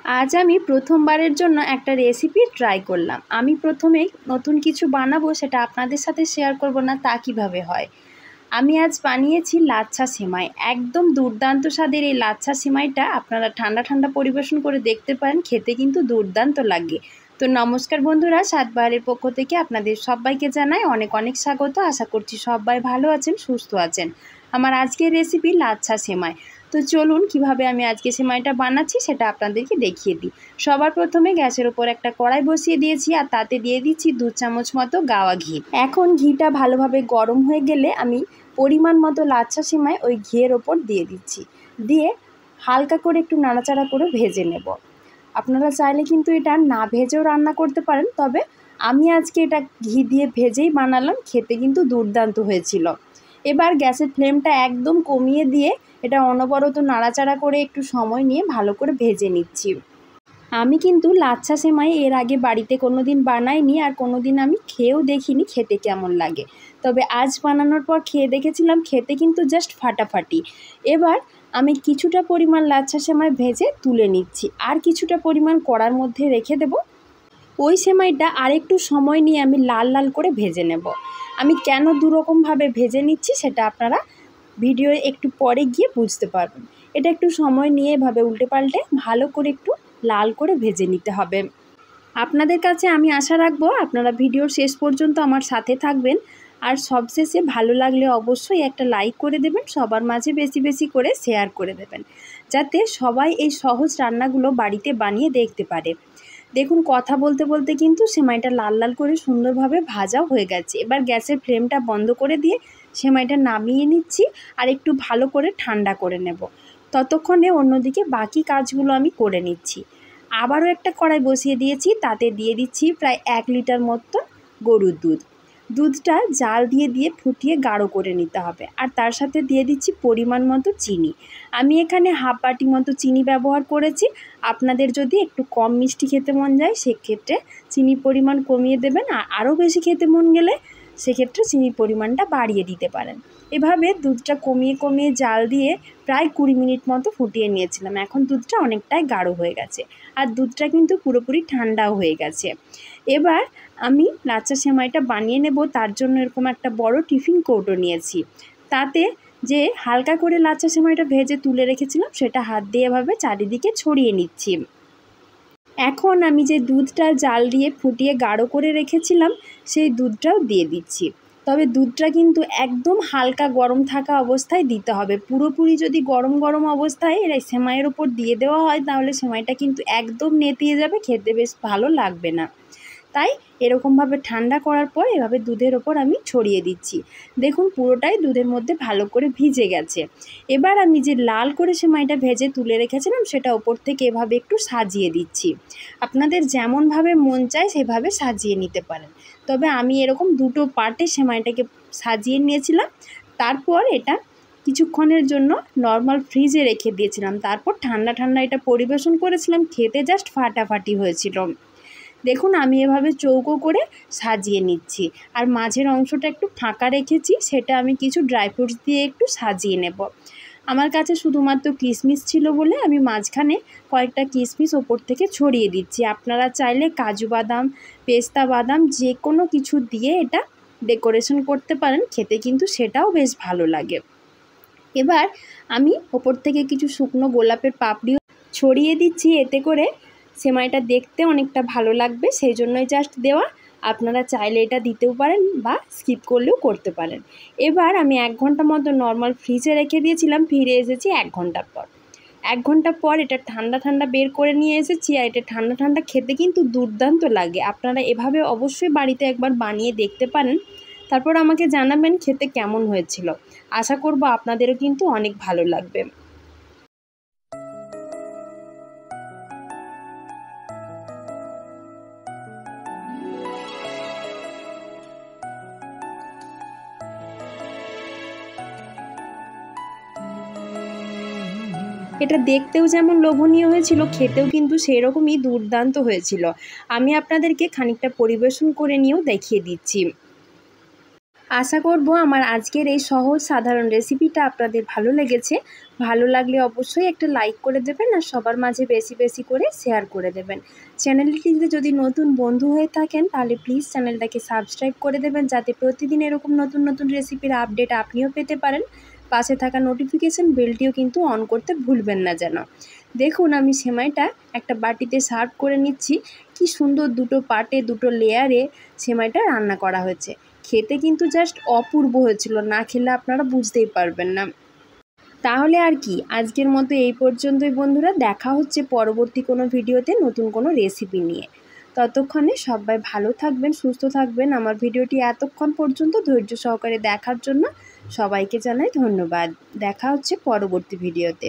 আজ আমি প্রথমবারের জন্য একটা রেসিপি ট্রাই করলাম। আমি প্রথমে নতুন কিছু বানাবো, সেটা আপনাদের সাথে শেয়ার করব না তা কিভাবে হয়। আমি আজ বানিয়েছি লাচ্ছা সেমাই। একদম দুর্দান্ত স্বাদের এই লাচ্ছা সেমাইটা আপনারা ঠান্ডা ঠান্ডা পরিবেশন করে দেখতে পারেন, খেতে কিন্তু দুর্দান্ত লাগে। তো নমস্কার বন্ধুরা, স্বাদবাহারের পক্ষ থেকে আপনাদের সবাইকে জানাই অনেক অনেক স্বাগত। আশা করছি সবাই ভালো আছেন, সুস্থ আছেন। আমার আজকের রেসিপি লাচ্ছা সেমাই। তো চলুন কিভাবে আমি আজকে সেমাইটা বানাচ্ছি সেটা আপনাদেরকে দেখিয়ে দিই। সবার প্রথমে গ্যাসের উপর একটা কড়াই বসিয়ে দিয়েছি আর তাতে দিয়ে দিচ্ছি 2 চামচ মতো গাওয়া ঘি। এখন ঘিটা ভালোভাবে গরম হয়ে গেলে আমি পরিমাণ মতো লাচ্ছা সেমাই ওই ঘিয়ের ওপর দিয়ে দিচ্ছি। দিয়ে হালকা করে একটু নাড়াচাড়া করে ভেজে নেব। আপনারা চাইলে কিন্তু এটা না ভেজেও রান্না করতে পারেন, তবে আমি আজকে এটা ঘি দিয়ে ভেজেই বানালাম, খেতে কিন্তু দুর্দান্ত হয়েছিল। এবার গ্যাসের ফ্লেমটা একদম কমিয়ে দিয়ে এটা অনবরত নাড়াচাড়া করে একটু সময় নিয়ে ভালো করে ভেজে নিচ্ছি। আমি কিন্তু লাচ্ছা সেমাই এর আগে বাড়িতে কোনো দিন বানাইনি, আর কোনো দিন আমি খেয়েও দেখিনি খেতে কেমন লাগে। তবে আজ বানানোর পর খেয়ে দেখেছিলাম, খেতে কিন্তু জাস্ট ফাটাফাটি। এবার আমি কিছুটা পরিমাণ লাচ্ছা সেমাই ভেজে তুলে নিচ্ছি, আর কিছুটা পরিমাণ কড়ার মধ্যে রেখে দেব। ওই সেমাইটা আরেকটু সময় নিয়ে আমি লাল লাল করে ভেজে নেব। আমি কেন দুরকমভাবে ভেজে নিচ্ছি সেটা আপনারা ভিডিও একটু পরে গিয়ে বুঝতে পারবেন। এটা একটু সময় নিয়ে এভাবে উল্টে পাল্টে ভালো করে একটু লাল করে ভেজে নিতে হবে। আপনাদের কাছে আমি আশা রাখবো আপনারা ভিডিওর শেষ পর্যন্ত আমার সাথে থাকবেন, আর সবশেষে ভালো লাগলে অবশ্যই একটা লাইক করে দেবেন, সবার মাঝে বেশি বেশি করে শেয়ার করে দেবেন, যাতে সবাই এই সহজ রান্নাগুলো বাড়িতে বানিয়ে দেখতে পারে। দেখুন, কথা বলতে বলতে কিন্তু সেমাইটা লাল লাল করে সুন্দরভাবে ভাজাও হয়ে গেছে। এবার গ্যাসের ফ্লেমটা বন্ধ করে দিয়ে সেমাইটা নামিয়ে নিচ্ছি আর একটু ভালো করে ঠান্ডা করে নেব। ততক্ষণে অন্যদিকে বাকি কাজগুলো আমি করে নিচ্ছি। আবারও একটা কড়াই বসিয়ে দিয়েছি, তাতে দিয়ে দিচ্ছি প্রায় 1 লিটার মতো গরুর দুধ। দুধটা জাল দিয়ে দিয়ে ফুটিয়ে গাঢ় করে নিতে হবে, আর তার সাথে দিয়ে দিচ্ছি পরিমাণ মতো চিনি। আমি এখানে হাফ বাটি মতো চিনি ব্যবহার করেছি। আপনাদের যদি একটু কম মিষ্টি খেতে মন যায় সেক্ষেত্রে চিনির পরিমাণ কমিয়ে দেবেন, আর আরও বেশি খেতে মন গেলে সেক্ষেত্রে চিনির পরিমাণটা বাড়িয়ে দিতে পারেন। এভাবে দুধটা কমিয়ে কমিয়ে জাল দিয়ে প্রায় 20 মিনিট মতো ফুটিয়ে নিয়েছিলাম। এখন দুধটা অনেকটাই গাঢ় হয়ে গেছে, আর দুধটা কিন্তু পুরোপুরি ঠান্ডাও হয়ে গেছে। এবার আমি লাচ্ছা সেমাইটা বানিয়ে নেব, তার জন্য এরকম একটা বড় টিফিন কৌটো নিয়েছি। তাতে যে হালকা করে লাচ্ছা সেমাইটা ভেজে তুলে রেখেছিলাম সেটা হাত দিয়ে এভাবে চারিদিকে ছড়িয়ে নিচ্ছি। এখন আমি যে দুধটা জাল দিয়ে ফুটিয়ে গাঢ় করে রেখেছিলাম সেই দুধটাও দিয়ে দিচ্ছি। তবে দুধটা কিন্তু একদম হালকা গরম থাকা অবস্থায় দিতে হবে। পুরোপুরি যদি গরম গরম অবস্থায় এই সেমাইয়ের ওপর দিয়ে দেওয়া হয় তাহলে সেমাইটা কিন্তু একদম নেতিয়ে যাবে, খেতে বেশ ভালো লাগবে না। তাই এরকমভাবে ঠান্ডা করার পর এভাবে দুধের ওপর আমি ছড়িয়ে দিচ্ছি। দেখুন, পুরোটাই দুধের মধ্যে ভালো করে ভিজে গেছে। এবার আমি যে লাল করে সেমাইটা ভেজে তুলে রেখেছিলাম সেটা ওপর থেকে এভাবে একটু সাজিয়ে দিচ্ছি। আপনাদের যেমনভাবে মন চায় সেভাবে সাজিয়ে নিতে পারেন, তবে আমি এরকম দুটো পার্টে সেমাইটাকে সাজিয়ে নিয়েছিলাম। তারপর এটা কিছুক্ষণের জন্য নর্মাল ফ্রিজে রেখে দিয়েছিলাম, তারপর ঠান্ডা ঠান্ডা এটা পরিবেশন করেছিলাম, খেতে জাস্ট ফাটাফাটি হয়েছিল। দেখুন, আমি এভাবে চৌকো করে সাজিয়ে নিচ্ছি, আর মাঝের অংশটা একটু ফাঁকা রেখেছি, সেটা আমি কিছু ড্রাই ফ্রুটস দিয়ে একটু সাজিয়ে নেব। আমার কাছে শুধুমাত্র কিশমিশ ছিল বলে আমি মাঝখানে কয়েকটা কিশমিশ ওপর থেকে ছড়িয়ে দিচ্ছি। আপনারা চাইলে কাজু বাদাম, পেস্তা বাদাম যে কোনো কিছু দিয়ে এটা ডেকোরেশন করতে পারেন, খেতে কিন্তু সেটাও বেশ ভালো লাগে। এবার আমি ওপর থেকে কিছু শুকনো গোলাপের পাপড়িও ছড়িয়ে দিচ্ছি, এতে করে সেমাইটা দেখতে অনেকটা ভালো লাগবে, সেই জন্যই জাস্ট দেওয়া। আপনারা চাইলে এটা দিতেও পারেন বা স্কিপ করলেও করতে পারেন। এবার আমি 1 ঘন্টা মতো নর্মাল ফ্রিজে রেখে দিয়েছিলাম, ফিরে এসেছি 1 ঘন্টা পর। 1 ঘন্টা পর এটা ঠান্ডা ঠান্ডা বের করে নিয়ে এসেছি, আর এটা ঠান্ডা ঠান্ডা খেতে কিন্তু দুর্দান্ত লাগে। আপনারা এভাবে অবশ্যই বাড়িতে একবার বানিয়ে দেখতে পারেন, তারপর আমাকে জানাবেন খেতে কেমন হয়েছিল। আশা করব আপনাদেরও কিন্তু অনেক ভালো লাগবে। এটা দেখতেও যেমন লোভনীয় হয়েছিল, খেতেও কিন্তু সেই রকমই দুর্দান্ত হয়েছিল। আমি আপনাদেরকে খানিকটা পরিবেশন করে নিয়েও দেখিয়ে দিচ্ছি। আশা করব আমার আজকের এই সহজ সাধারণ রেসিপিটা আপনাদের ভালো লেগেছে। ভালো লাগলে অবশ্যই একটা লাইক করে দেবেন আর সবার মাঝে বেশি বেশি করে শেয়ার করে দেবেন। চ্যানেলটিতে যদি নতুন বন্ধু হয়ে থাকেন তাহলে প্লিজ চ্যানেলটাকে সাবস্ক্রাইব করে দেবেন, যাতে প্রতিদিন এরকম নতুন নতুন রেসিপির আপডেট আপনিও পেতে পারেন। পাশে থাকা নোটিফিকেশন বেলটিও কিন্তু অন করতে ভুলবেন না যেন। দেখুন আমি সেমাইটা একটা বাটিতে সার্ভ করে নিচ্ছি। কি সুন্দর দুটো পাটে দুটো লেয়ারে সেমাইটা রান্না করা হয়েছে। খেতে কিন্তু জাস্ট অপূর্ব হয়েছিল, না খেলে আপনারা বুঝতেই পারবেন না। তাহলে আর কি, আজকের মতো এই পর্যন্তই বন্ধুরা। দেখা হচ্ছে পরবর্তী কোনো ভিডিওতে নতুন কোনো রেসিপি নিয়ে। ততক্ষণে সবাই ভালো থাকবেন, সুস্থ থাকবেন। আমার ভিডিওটি এতক্ষণ পর্যন্ত ধৈর্য সহকারে দেখার জন্য সবাইকে জানাই ধন্যবাদ। দেখা হচ্ছে পরবর্তী ভিডিওতে।